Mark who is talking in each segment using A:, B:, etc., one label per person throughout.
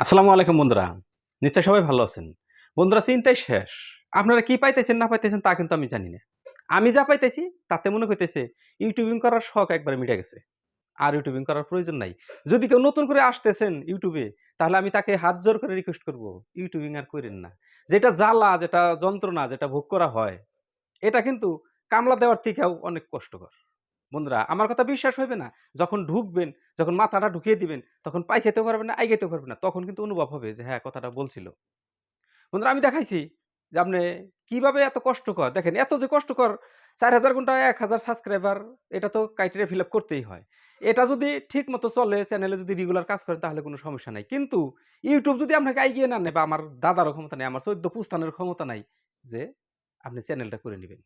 A: আসসালামু আলাইকুম বন্ধুরা। নিশ্চয়ই সবাই ভালো আছেন। বন্ধুরা চিন্তাই শেষ। আপনারা কি পাইতেছেন না পাইতেছেন তা কিন্তু আমি জানি না। আমি যা পাইতেছি তাতে মনে হইতেছে ইউটিউবিং করার শখ একবারে মিটে গেছে। আর ইউটিউবিং করার প্রয়োজন নাই। যদি কেউ নতুন করে আসতেছেন ইউটিউবে তাহলে আমি তাকে হাত জোর করে রিকোয়েস্ট করব, ইউটিউবিং আর কইরেন না। যেটা জ্বালা, যেটা যন্ত্রণা, যেটা ভোগ করা হয় এটা কিন্তু কামলা দেওয়ার থেকেও অনেক কষ্টকর। বন্ধুরা আমার কথা বিশ্বাস হইবে না। যখন ঢুকবেন, যখন মাথাটা ঢুকিয়ে দিবেন, তখন পাইচাইতেও পারবেন না, আইগাইতেও পারবেন না। তখন কিন্তু অনুভব হবে যে হ্যাঁ, কথাটা বলছিল। বন্ধুরা আমি দেখাইছি যে আপনি কিভাবে এত কষ্টকর দেখেন, এত যে কষ্টকর ৪,০০০ ঘন্টা ১,০০০ সাবস্ক্রাইবার এটা তো ক্রাইটেরিয়া ফিল আপ করতেই হয়। এটা যদি ঠিকমতো চলে, চ্যানেলে যদি রেগুলার কাজ করেন তাহলে কোনো সমস্যা নাই। কিন্তু YouTube যদি আপনাকে এগিয়ে না নেয় বা আমার দাদারও ক্ষমতা নেই, আমার ১৪ পুস্তানের ক্ষমতা নাই যে আপনি চ্যানেলটা করে নিবেন।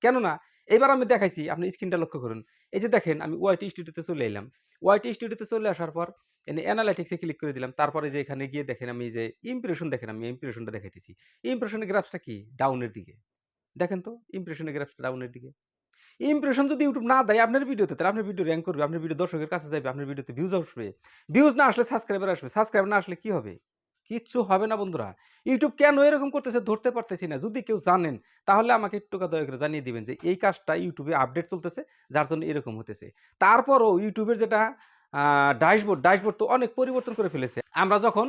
A: কেননা এবার আমি দেখাইছি, আপনি স্ক্রিনটা লক্ষ্য করুন। এই যে দেখেন আমি ওয়াইটি স্টুডিওতে চলে এলাম। ওয়াইটি স্টুডিওতে চলে আসার পর এনে অ্যানালাইটিক্স এ ক্লিক করে দিলাম। তারপরে যে এখানে গিয়ে দেখেন আমি যে ইমপ্রেশন দেখেন, আমি ইমপ্রেশনটা দেখাইতেছি। ইমপ্রেশনের গ্রাফসটা কি? ডাউনের দিকে। দেখেন তো ইমপ্রেশনের গ্রাফসটা ডাউনের দিকে। ইমপ্রেশন যদি YouTube না দেয় আপনার ভিডিওতে, তাহলে আপনার ভিডিও র‍্যাংক করবে, আপনার ভিডিও দর্শকের কাছে যাবে, আপনার ভিডিওতে ভিউজ আসবে। ভিউজ না আসলে সাবস্ক্রাইবার আসবে। সাবস্ক্রাইবার না আসলে কি হবে? কিচ্ছু হবে না বন্ধুরা। YouTube কেন এরকম করতেছে ধরতে পারতেছি না। যদি কেউ জানেন তাহলে আমাকে একটু দয়া করে জানিয়ে দিবেন যে এই কাজটা YouTube এ আপডেট চলতেছে যার জন্য এরকম হতেছে। তারপরও YouTube এর যেটা ড্যাশবোর্ড তো অনেক পরিবর্তন করে ফেলেছে। আমরা যখন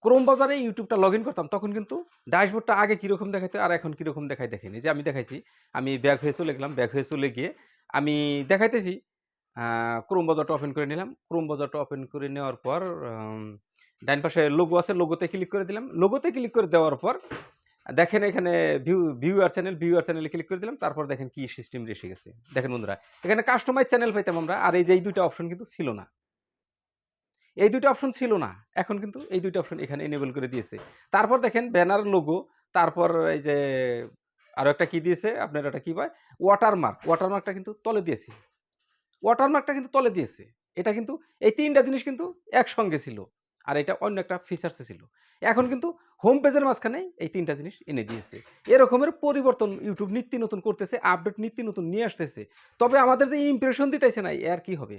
A: ক্রোম ব্রাউজারে ইউটিউবটা লগইন করতাম তখন কিন্তু ড্যাশবোর্ডটা আগে কিরকম দেখাইতো আর এখন কিরকম দেখায় দেখেন। এই যে আমি দেখাইছি, আমি ব্যাক হয়ে চলে গেলাম। ব্যাক হয়ে চলে গিয়ে আমি দেখাইতেছি আ ক্রোম ব্রাউজারটা ওপেন করে নিলাম। ক্রোম ব্রাউজারটা ওপেন করে নেওয়ার পর আম ডাইন পাশে লোগো আছে, লোগোতে ক্লিক করে দিলাম। লোগোতে ক্লিক করে দেওয়ার পর দেখেন এখানে ভিউয়ার চ্যানেলে ক্লিক করে দিলাম। তারপর দেখেন কি সিস্টেম এসে গেছে। দেখেন বন্ধুরা, এখানে কাস্টমাইজ চ্যানেল পাইতাম আমরা। আর এই যে এই ২ টা অপশন কিন্তু ছিল না। এই ২ টা অপশন ছিল না। এখন কিন্তু এই ২ টা অপশন এখানে এনেবল করে দিয়েছে। তারপর দেখেন ব্যানার লোগো, তারপর এই যে আরো একটা কি দিয়েছে, আপনার ওটা কি কয়? ওয়াটারমার্ক। ওয়াটারমার্কটা কিন্তু তলে দিয়েছে। ওয়াটারমার্কটা কিন্তু তলে দিয়েছে। এটা কিন্তু এই ৩ টা জিনিস কিন্তু একসঙ্গে ছিল। আর এটা অন্য একটা ফিচারস এ ছিল। এখন কিন্তু হোম পেজের মাঝখানে এই ৩ টা জিনিস এনে দিয়েছে। এরকমের পরিবর্তন YouTube নিত্য নতুন করতেছে, আপডেট নিত্য নতুন নিয়ে আসতেছে। তবে আমাদের যে ইমপ্রেশন দিতেছে না, এর কি হবে?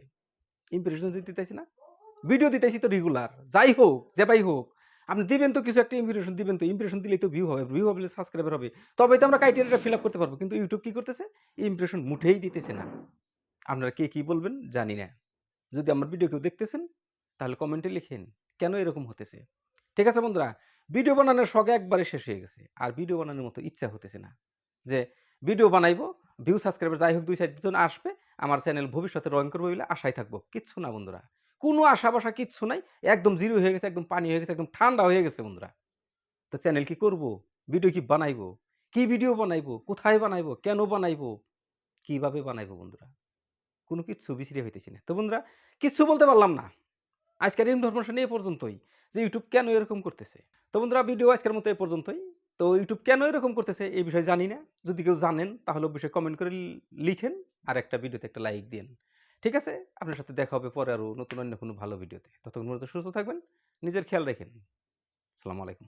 A: ইমপ্রেশন দিতেছি না? ভিডিও দিতেছি তো রেগুলার। যাই হোক, যেভাবেই হোক। আপনি দিবেন তো কিছু একটা ইমপ্রেশন দিবেন তো। ইমপ্রেশন দিলেই তো ভিউ হবে। ভিউ হলে সাবস্ক্রাইবার হবে। তবেই তো আমরা ক্রাইটেরিয়াটা ফিল আপ করতে পারব। কিন্তু YouTube কি করতেছে? ইমপ্রেশন মুঠেই দিতেছে না। আপনারা কে কি বলবেন জানি না। যদি আমার ভিডিও কেউ দেখতেছেন তাহলে কমেন্টে লিখেন কেন এরকম হতেছে। ঠিক আছে বন্ধুরা? ভিডিও বানানোর শখ একবারে শেষ হয়ে গেছে। আর ভিডিও বানানোর মতো ইচ্ছা হতেছে না। যে ভিডিও বানাইবো, ভিউ সাবস্ক্রাইবার যাই হোক ২-৪ জন আসবে, আমার চ্যানেল ভবিষ্যতে রং করবে বলে আশায় থাকবো। কিচ্ছু না বন্ধুরা। কোনো আশা-বাসা কিচ্ছু নাই। একদম জিরো হয়ে গেছে, একদম পানি হয়ে গেছে, একদম ঠান্ডা হয়ে গেছে বন্ধুরা। তো চ্যানেল কি করব? ভিডিও কি বানাইবো? কি ভিডিও বানাইবো? কোথায় বানাইবো? কেন বানাইবো? কিভাবে বানাইবো বন্ধুরা? কোনো কিচ্ছু বিচরে হইতেছি না। তো বন্ধুরা কিচ্ছু বলতে পারলাম না। আজকের ইনফরমেশন এই পর্যন্তই যে YouTube কেন এরকম করতেছে। তো বন্ধুরা ভিডিও আজকের মতো এই পর্যন্তই। তো YouTube কেন এরকম করতেছে এই বিষয়ে জানি না। যদি কেউ জানেন তাহলে অবশ্যই কমেন্ট করে লিখেন আর একটা ভিডিওতে একটা লাইক দিয়েন। ঠিক আছে? আপনার সাথে দেখা হবে পরে আরো নতুন অন্য কোনো ভালো ভিডিওতে। ততক্ষণ পর্যন্ত সুস্থ থাকবেন। নিজের খেয়াল রাখেন। আসসালামু আলাইকুম।